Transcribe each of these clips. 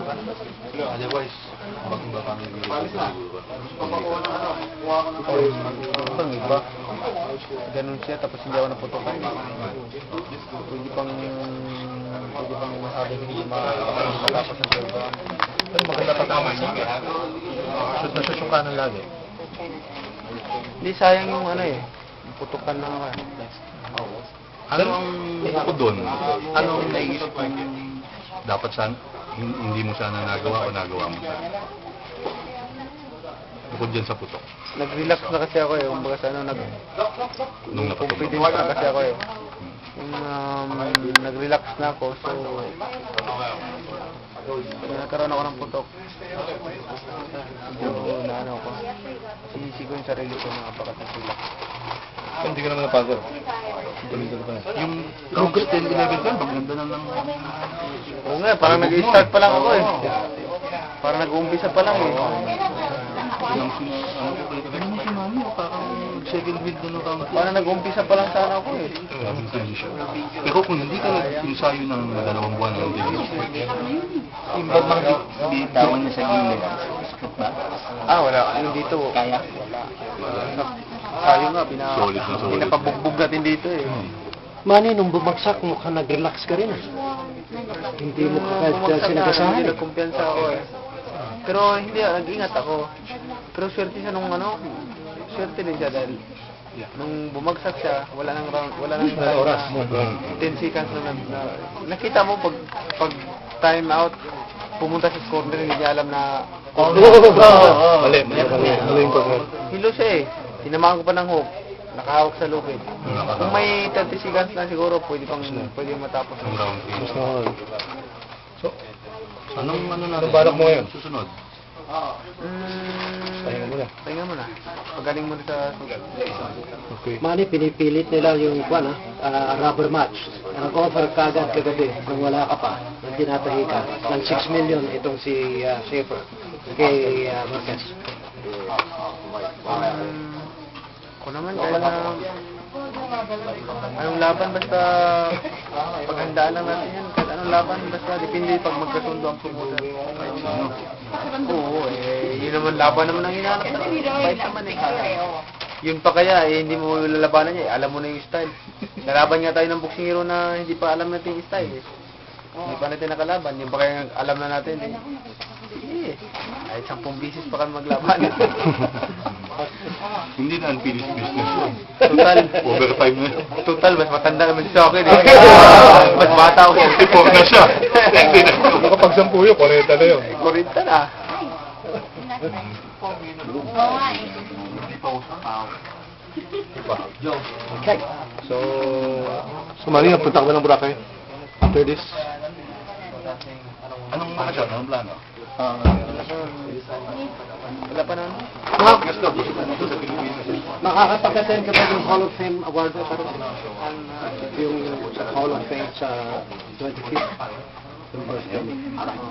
Otherwise, iba kami siguro. Ibang iba. Ganun siya, tapos hindi ako naputukan. Pwede pang masabi hindi matapos ng trabaho. Pero maganda performance niya. Shoot na susukanan lagi. Hindi, sayang yung putukan na ako. Ano ang bukod doon? Ano ang naisip mo dapat hindi mo sana nagawa o nagawa mo sana? Bukod dyan sa putok. Nag-relax na kasi ako kumbaga sa Nung napatulog. confidence na kasi ako nag-relax na ako, so nagkaroon ako ng putok. Medyo ko. Sinisi ko yung sarili ko na napakasilak. Hindi ka naman napagod. Yung count 10, 11 ka, maganda na lang. Oo nga, parang nag-start pa lang ako Parang nag-uumpisa pa lang Ano mo si Mami? Parang second wheel na count 10. Parang nag-uumpisa pa lang sana ako Pero kung hindi ka nag-ensayo ng 2 buwan, hindi mo. Yung bang bitawan niya sa gilid? Sakit ba? Wala. Yung dito. Kaya? Tayo nga, Solid na solid. pinapabugbog natin dito Manny, nung bumagsak, mukhang nag-relax ka rin Hindi mo ka sinagasahan Hindi nagkumpiyansa ako Pero hindi, nag-ingat ako. Pero swerte siya swerte din siya dahil nung bumagsak siya, wala nang oras. 10 seconds na nakita mo pag time out, pumunta sa corner, hindi niya alam na Mali yung corner. hilo siya Tinamaan ko pa ng hook, nakahawak sa lupit. Kung may 30 seconds na siguro, pwede matapos. Ang round game. So, Anong balak mo ngayon? Susunod? Pahinga muna. Pagaling muna sa sugat. Okay. Manny, pinipilit nila yung rubber match. Nag-offer ka agad kagabi kung wala ka pa, nang tinatahi ka, ng 6 million itong si Schaefer kay Marquez. Ako naman, kaya anong laban basta paghandaan lang natin yan. Kahit anong laban basta depende pag magkasundo ang promoter. Oo, yun naman laban naman ang hinahanap natin. Bait naman Yun pa kaya, hindi mo lalabanan niya. Alam mo na yung style. Nalaban nga tayo ng boxing hero na hindi pa alam natin yung style. Hindi pa natin nakalaban. Yung pa kaya alam na natin. Kahit 10 bisis pa kami maglaban. Hindi na unfinished business yun. Total. Overtime na. Total, mas matanda naman siya akin Mas bata ako. 44 na siya. Kapag 10 yun, 40 na yun. 40 na. Okay. So Maria, punta ka na ng Boracay. After this. Anong makasya? Anong plano? Wala pa na. Gusto sa Pilipinas. Makakapag-attend ka ba yung Hall of Fame Award yung sa Hall of Fame sa 25th?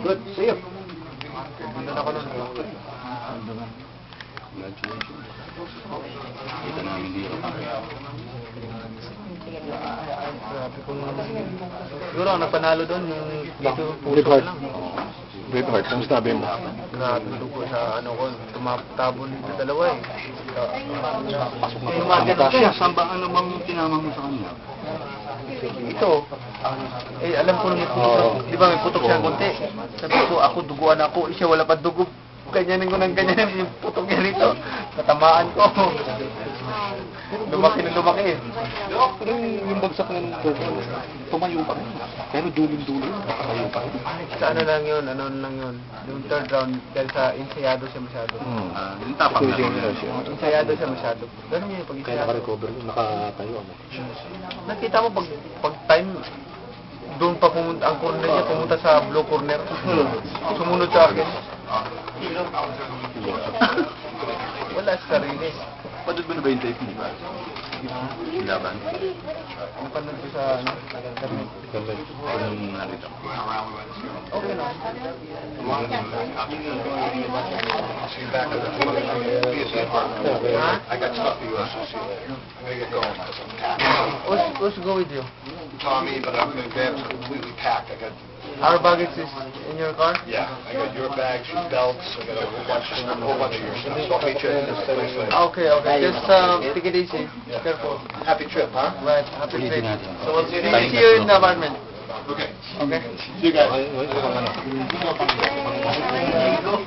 Good, see you. Nandun ako nun. Congratulations. Kita namin dito. Siguro ang nagpanalo doon yung dito Braveheart. lang. Braveheart, ang sabi mo? Natulog ko sa ko, tumatabon dito dalawa Bakit siya? Saan ba bang tinama mo sa kanya? Ito, alam ko naman putok. Di ba may putok siya konti? Sabi ko, ako duguan ako. Siya wala pa dugo. Ganyanin ko ng ganyanin yung putok niya rito. Natamaan ko. Lumaki na lumaki Pero yung bagsak ng tumayo pa rin. Pero dulo-dulo, nakatayo pa rin. Sa ano lang yun. Yung third round, dahil sa insayado siya masyado. Yung tapang na. Insayado siya masyado. Ganun yung Kaya pag-insayado. naka-recover, nakatayo. Nakita mo pag time, doon pa pumunta ang corner niya, pumunta sa blue corner. Sumunod sa akin. Wala sa sarili. Padod ba na ba yung tape mo? Laban? Napanood ko sa internet. Anong nakita ko? Okay na. I got stuff for you. I'm gonna get going. Who's go with you? Tommy, but I'm going to be completely packed. I got Our baggage is in your car? Yeah, I got your bags, your belts, I got a whole bunch of your stuff. So I'll meet you at this place later. Okay, just take it easy. Careful. Happy trip, huh? Right, happy Ulitin trip. natin. So we'll see Tayong you in the tatlo. apartment. Okay. Okay? See you guys. Ay, ano?